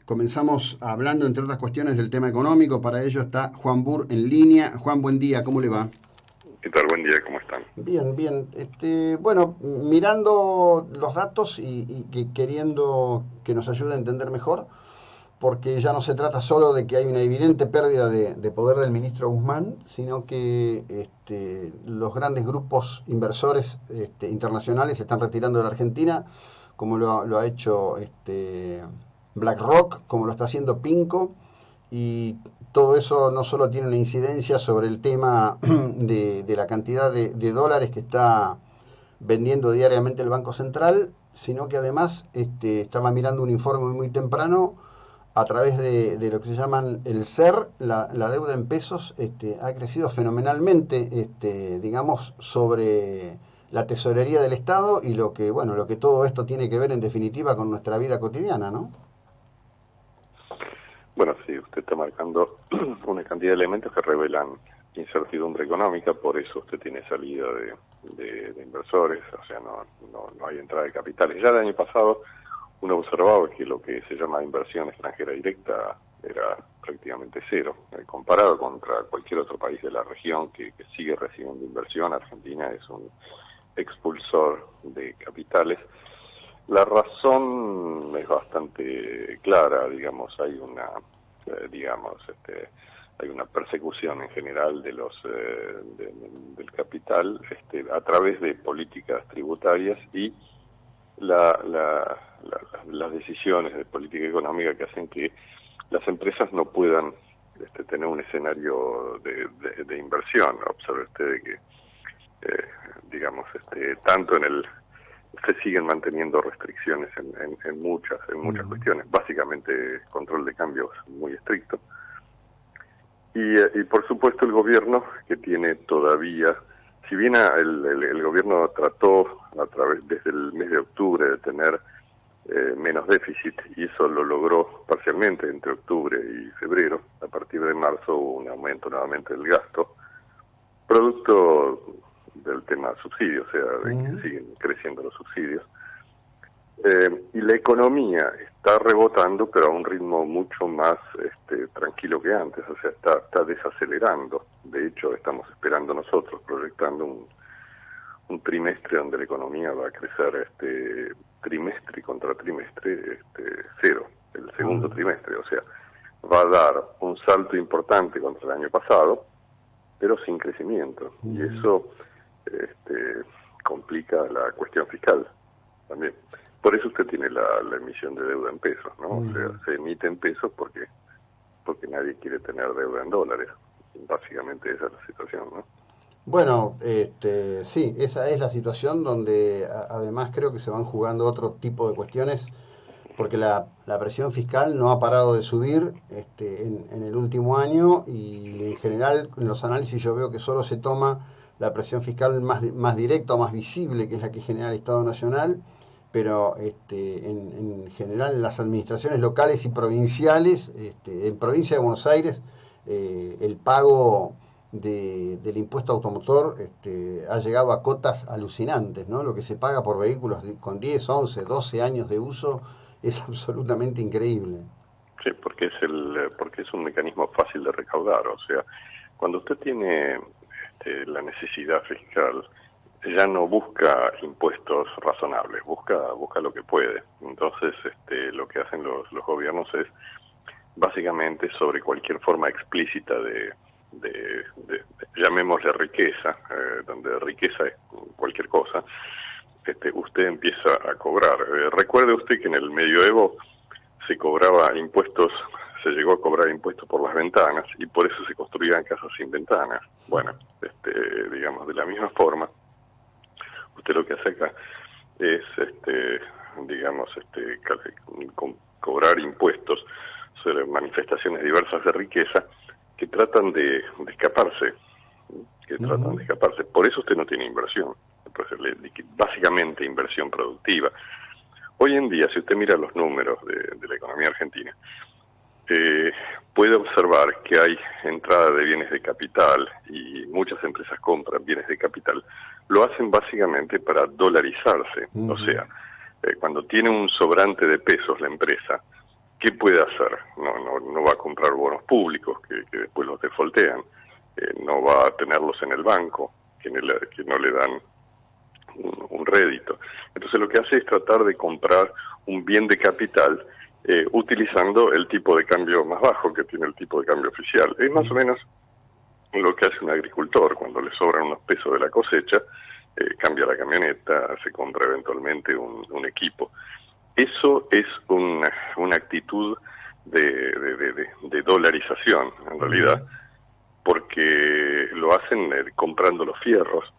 Comenzamos hablando, entre otras cuestiones, del tema económico. Para ello está Juan Burr en línea. Juan, buen día, ¿cómo le va? ¿Qué tal? Buen día, ¿cómo están? Bien, bien. Bueno, mirando los datos y queriendo que nos ayude a entender mejor, porque ya no se trata solo de que hay una evidente pérdida de poder del ministro Guzmán, sino que los grandes grupos inversores internacionales se están retirando de la Argentina, como lo ha hecho BlackRock, como lo está haciendo Pinco, y todo eso no solo tiene una incidencia sobre el tema de la cantidad de dólares que está vendiendo diariamente el Banco Central, sino que además estaba mirando un informe muy temprano a través de lo que se llaman el SER, la deuda en pesos, ha crecido fenomenalmente, digamos, sobre la tesorería del Estado y lo que todo esto tiene que ver en definitiva con nuestra vida cotidiana, ¿no? Bueno, sí, usted está marcando una cantidad de elementos que revelan incertidumbre económica, por eso usted tiene salida de inversores, o sea, no hay entrada de capitales. Ya el año pasado uno observaba que lo que se llama inversión extranjera directa era prácticamente cero, comparado contra cualquier otro país de la región que sigue recibiendo inversión. Argentina es un expulsor de capitales. La razón es bastante clara, digamos, hay una, hay una persecución en general de del capital a través de políticas tributarias y las decisiones de política económica que hacen que las empresas no puedan tener un escenario de inversión. Observe usted que, tanto se siguen manteniendo restricciones en muchas cuestiones, básicamente control de cambios muy estricto, y por supuesto el gobierno, que tiene todavía, si bien el gobierno trató desde el mes de octubre de tener menos déficit, y eso lo logró parcialmente entre octubre y febrero. A partir de marzo hubo un aumento nuevamente del gasto, producto del tema subsidios, o sea, de que siguen creciendo los subsidios. Y la economía está rebotando, pero a un ritmo mucho más tranquilo que antes, o sea, está desacelerando. De hecho, estamos esperando nosotros, proyectando un trimestre donde la economía va a crecer trimestre contra trimestre cero, el segundo trimestre, o sea, va a dar un salto importante contra el año pasado, pero sin crecimiento, y eso complica la cuestión fiscal también. Por eso usted tiene la emisión de deuda en pesos, ¿no? O sea, se emite en pesos porque nadie quiere tener deuda en dólares. Básicamente esa es la situación, ¿no? Bueno, sí, esa es la situación donde además creo que se van jugando otro tipo de cuestiones, porque la presión fiscal no ha parado de subir en el último año, y en general en los análisis yo veo que solo se toma la presión fiscal más directa o más visible, que es la que genera el Estado Nacional, pero en general en las administraciones locales y provinciales, en provincia de Buenos Aires, el pago del impuesto automotor ha llegado a cotas alucinantes, ¿no? Lo que se paga por vehículos con 10, 11, 12 años de uso es absolutamente increíble. Sí, porque es un mecanismo fácil de recaudar. O sea, cuando usted tiene la necesidad fiscal, ya no busca impuestos razonables, busca lo que puede. Entonces, lo que hacen los gobiernos es básicamente sobre cualquier forma explícita de llamémosle riqueza, donde riqueza es cualquier cosa, usted empieza a cobrar. Recuerde usted que en el medioevo se cobraba impuestos, se llegó a cobrar impuestos por las ventanas, y por eso se construían casas sin ventanas. Bueno, digamos, de la misma forma, usted lo que hace acá es, cobrar impuestos sobre manifestaciones diversas de riqueza que tratan de escaparse, Por eso usted no tiene inversión, básicamente inversión productiva. Hoy en día, si usted mira los números de la economía argentina, puede observar que hay entrada de bienes de capital, y muchas empresas compran bienes de capital. Lo hacen básicamente para dolarizarse, o sea, Cuando tiene un sobrante de pesos la empresa, ¿qué puede hacer? No va a comprar bonos públicos que después los defoltean, no va a tenerlos en el banco, que no le dan un rédito. Entonces lo que hace es tratar de comprar un bien de capital utilizando el tipo de cambio más bajo que tiene el tipo de cambio oficial. Es más o menos lo que hace un agricultor cuando le sobran unos pesos de la cosecha, cambia la camioneta, se compra eventualmente un equipo. Eso es una actitud de dolarización, en realidad, porque lo hacen comprando los fierros,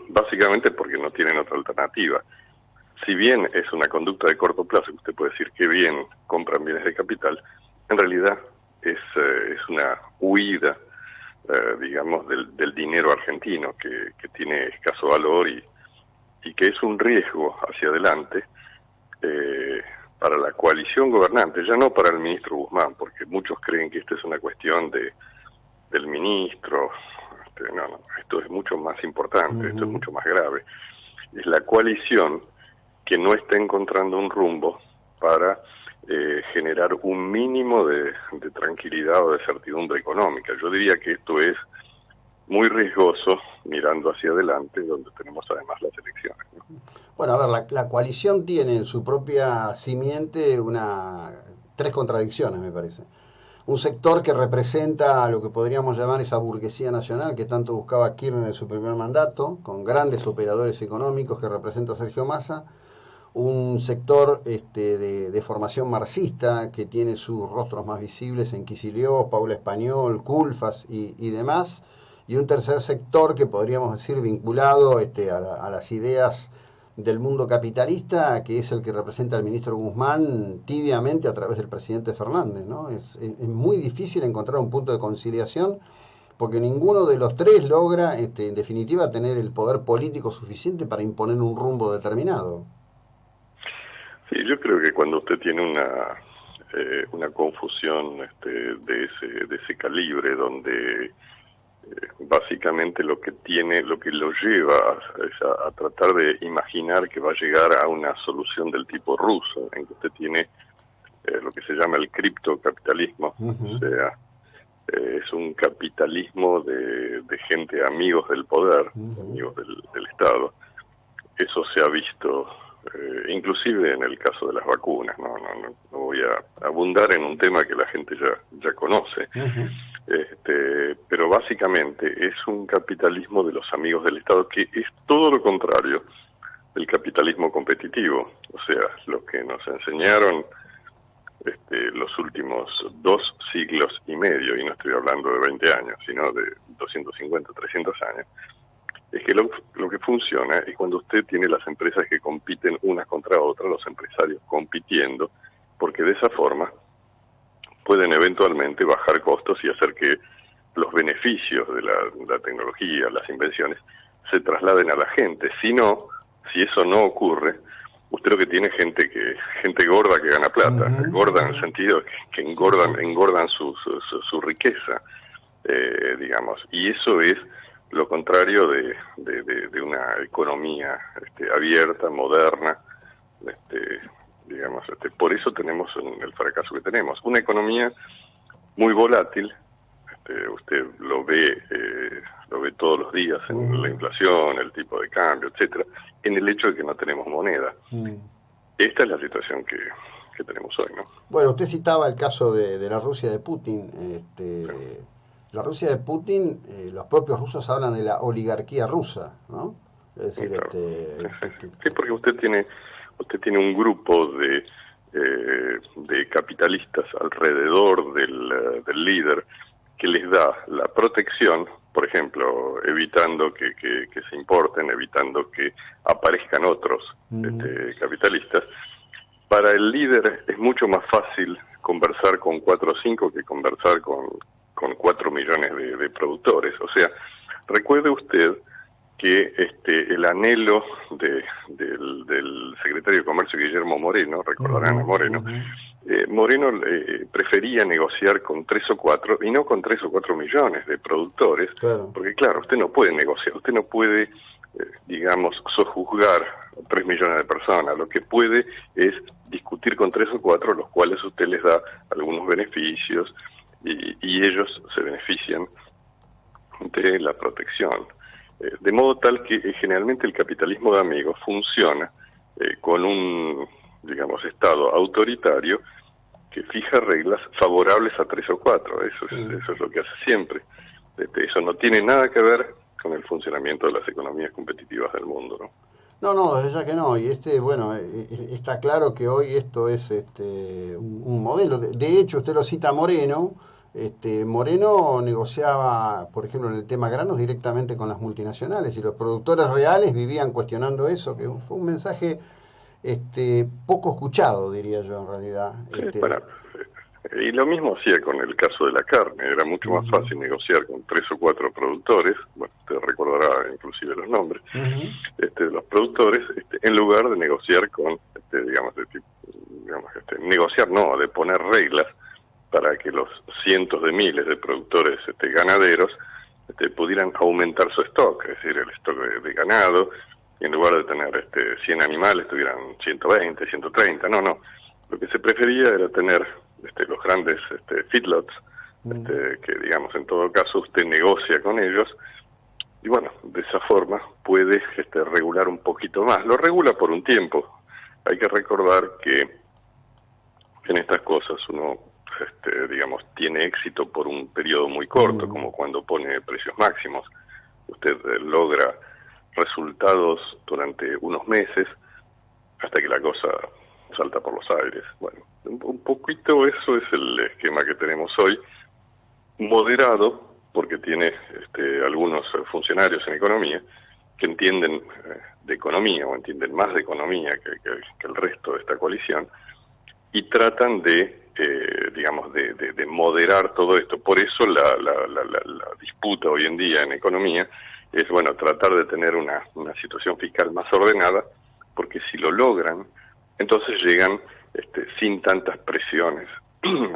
básicamente porque no tienen otra alternativa. Si bien es una conducta de corto plazo, que usted puede decir que bien compran bienes de capital, en realidad es una huida, digamos, del dinero argentino, que tiene escaso valor y que es un riesgo hacia adelante para la coalición gobernante, ya no para el ministro Guzmán, porque muchos creen que esta es una cuestión del ministro. No, esto es mucho más importante, esto es mucho más grave. Es la coalición que no está encontrando un rumbo para generar un mínimo de tranquilidad o de certidumbre económica. Yo diría que esto es muy riesgoso mirando hacia adelante, donde tenemos además las elecciones, ¿no? Bueno, a ver, la coalición tiene en su propia simiente tres contradicciones, me parece. Un sector que representa lo que podríamos llamar esa burguesía nacional que tanto buscaba Kirchner en su primer mandato, con grandes operadores económicos que representa Sergio Massa. Un sector de formación marxista que tiene sus rostros más visibles en Kicillof, Paula Español, Culfas y demás. Y un tercer sector que podríamos decir vinculado a las ideas del mundo capitalista, que es el que representa el ministro Guzmán tibiamente a través del presidente Fernández, ¿no? Es muy difícil encontrar un punto de conciliación porque ninguno de los tres logra, en definitiva, tener el poder político suficiente para imponer un rumbo determinado. Sí, yo creo que cuando usted tiene una confusión de ese calibre, donde básicamente lo que lo lleva es a tratar de imaginar que va a llegar a una solución del tipo ruso, en que usted tiene lo que se llama el criptocapitalismo, o sea, es un capitalismo de gente amigos del poder, amigos del Estado. Eso se ha visto inclusive en el caso de las vacunas. No voy a abundar en un tema que la gente ya conoce. Pero básicamente es un capitalismo de los amigos del Estado, que es todo lo contrario del capitalismo competitivo. O sea, lo que nos enseñaron los últimos 2 siglos y medio, y no estoy hablando de 20 años, sino de 250, 300 años, es que lo que funciona es cuando usted tiene las empresas que compiten unas contra otras, los empresarios compitiendo, porque de esa forma pueden eventualmente bajar costos y hacer que los beneficios de la tecnología, las invenciones, se trasladen a la gente. Si eso no ocurre, usted lo que tiene es gente gorda que gana plata, gorda en el sentido que engordan su riqueza, digamos, y eso es lo contrario de una economía abierta, moderna, digamos, por eso tenemos el fracaso que tenemos. Una economía muy volátil, usted lo ve todos los días en la inflación, el tipo de cambio, etcétera, en el hecho de que no tenemos moneda. Esta es la situación que tenemos hoy, ¿no? Bueno, usted citaba el caso de la Rusia de Putin. La Rusia de Putin, los propios rusos hablan de la oligarquía rusa, ¿no? Es decir, sí, porque usted tiene un grupo de capitalistas alrededor del líder que les da la protección, por ejemplo, evitando que se importen, evitando que aparezcan otros capitalistas. Para el líder es mucho más fácil conversar con 4 o 5 que conversar con 4 millones de productores. O sea, recuerde usted que el anhelo del secretario de Comercio Guillermo Moreno, recordarán a Moreno, Moreno prefería negociar con 3 o 4 y no con 3 o 4 millones de productores, porque claro, usted no puede negociar, usted no puede digamos, sojuzgar a 3 millones de personas. Lo que puede es discutir con 3 o 4, los cuales usted les da algunos beneficios y ellos se benefician de la protección. De modo tal que generalmente el capitalismo de amigos funciona con un, digamos, Estado autoritario que fija reglas favorables a 3 o 4. Eso es lo que hace siempre. Eso no tiene nada que ver con el funcionamiento de las economías competitivas del mundo, ¿no? No, desde ya que no. Y bueno, está claro que hoy esto es un modelo. De hecho, usted lo cita a Moreno. Moreno negociaba, por ejemplo, en el tema granos directamente con las multinacionales y los productores reales vivían cuestionando eso, que fue un mensaje poco escuchado, diría yo, en realidad. Sí, bueno, y lo mismo hacía con el caso de la carne. Era mucho más fácil negociar con 3 o 4 productores, bueno, usted recordará inclusive los nombres, de los productores, en lugar de negociar con, negociar no, de poner reglas para que los cientos de miles de productores ganaderos pudieran aumentar su stock, es decir, el stock de ganado, y en lugar de tener 100 animales tuvieran 120, 130, no. Lo que se prefería era tener los grandes feedlots, que digamos, en todo caso usted negocia con ellos, y bueno, de esa forma puede regular un poquito más. Lo regula por un tiempo. Hay que recordar que en estas cosas uno, digamos, tiene éxito por un periodo muy corto, como cuando pone precios máximos. Usted logra resultados durante unos meses hasta que la cosa salta por los aires. Bueno, un poquito eso es el esquema que tenemos hoy, moderado, porque tiene algunos funcionarios en economía que entienden de economía, o entienden más de economía que el resto de esta coalición, y tratan de, digamos, de moderar todo esto. Por eso la disputa hoy en día en economía es, bueno, tratar de tener una situación fiscal más ordenada, porque si lo logran, entonces llegan sin tantas presiones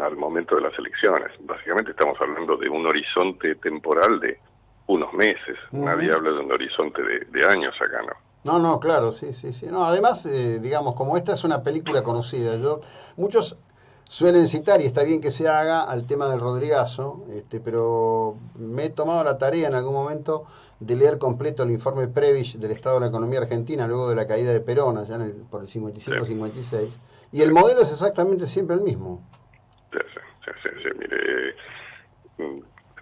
al momento de las elecciones. Básicamente estamos hablando de un horizonte temporal de unos meses. Nadie habla de un horizonte de años acá, ¿no? No, claro, sí. No, además, digamos, como esta es una película conocida, muchos suelen citar, y está bien que se haga, al tema del Rodrigazo, pero me he tomado la tarea en algún momento de leer completo el informe Prebisch del Estado de la Economía Argentina, luego de la caída de Perón, allá por el 55-56, y el modelo es exactamente siempre el mismo. Sí, mire,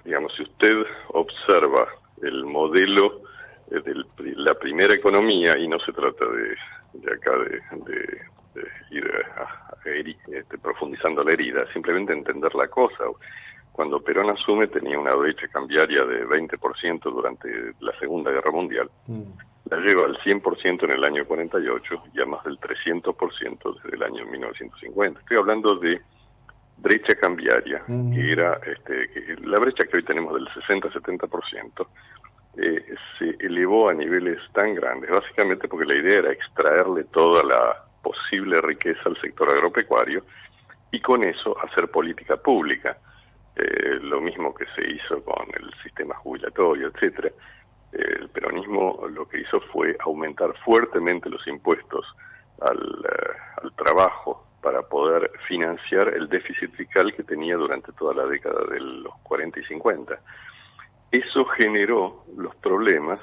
digamos, si usted observa el modelo de la primera economía, y no se trata de acá de ir profundizando la herida, simplemente entender la cosa. Cuando Perón asume tenía una brecha cambiaria de 20% durante la Segunda Guerra Mundial. La lleva al 100% en el año 48 y a más del 300% desde el año 1950. Estoy hablando de brecha cambiaria, que era que la brecha que hoy tenemos del 60-70%, se elevó a niveles tan grandes, básicamente porque la idea era extraerle toda la posible riqueza al sector agropecuario y con eso hacer política pública. Lo mismo que se hizo con el sistema jubilatorio, etcétera. El peronismo lo que hizo fue aumentar fuertemente los impuestos al trabajo para poder financiar el déficit fiscal que tenía durante toda la década de los 40 y 50. Eso generó los problemas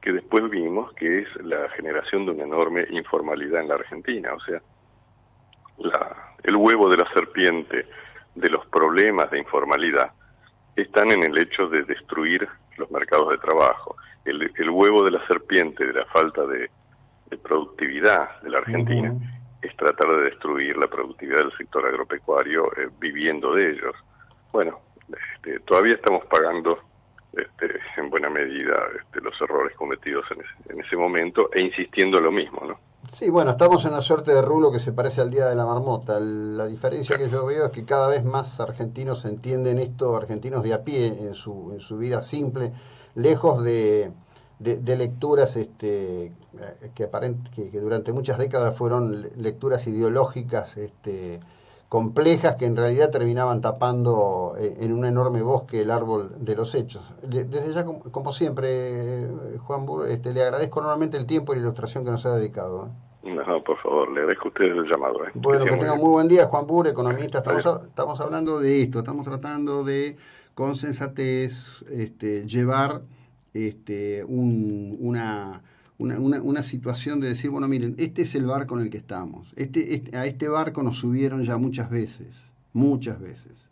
que después vimos, que es la generación de una enorme informalidad en la Argentina. O sea, el huevo de la serpiente de los problemas de informalidad están en el hecho de destruir los mercados de trabajo. El huevo de la serpiente de la falta de productividad de la Argentina es tratar de destruir la productividad del sector agropecuario viviendo de ellos. Bueno, todavía estamos pagando en buena medida los errores cometidos en ese momento e insistiendo en lo mismo, ¿no? Sí, bueno, estamos en una suerte de rulo que se parece al Día de la Marmota. La diferencia que yo veo es que cada vez más argentinos entienden esto, argentinos de a pie en su vida simple, lejos de lecturas que durante muchas décadas fueron lecturas ideológicas complejas que en realidad terminaban tapando en un enorme bosque el árbol de los hechos. Desde ya, como siempre, Juan Bur, le agradezco enormemente el tiempo y la ilustración que nos ha dedicado. No, por favor, le agradezco a ustedes el llamado. Bueno, que tengan muy buen día, Juan Bur, economista. Estamos hablando de esto, estamos tratando de, con sensatez, llevar una situación de decir, bueno, miren, este es el barco en el que estamos. A este barco nos subieron ya muchas veces, muchas veces.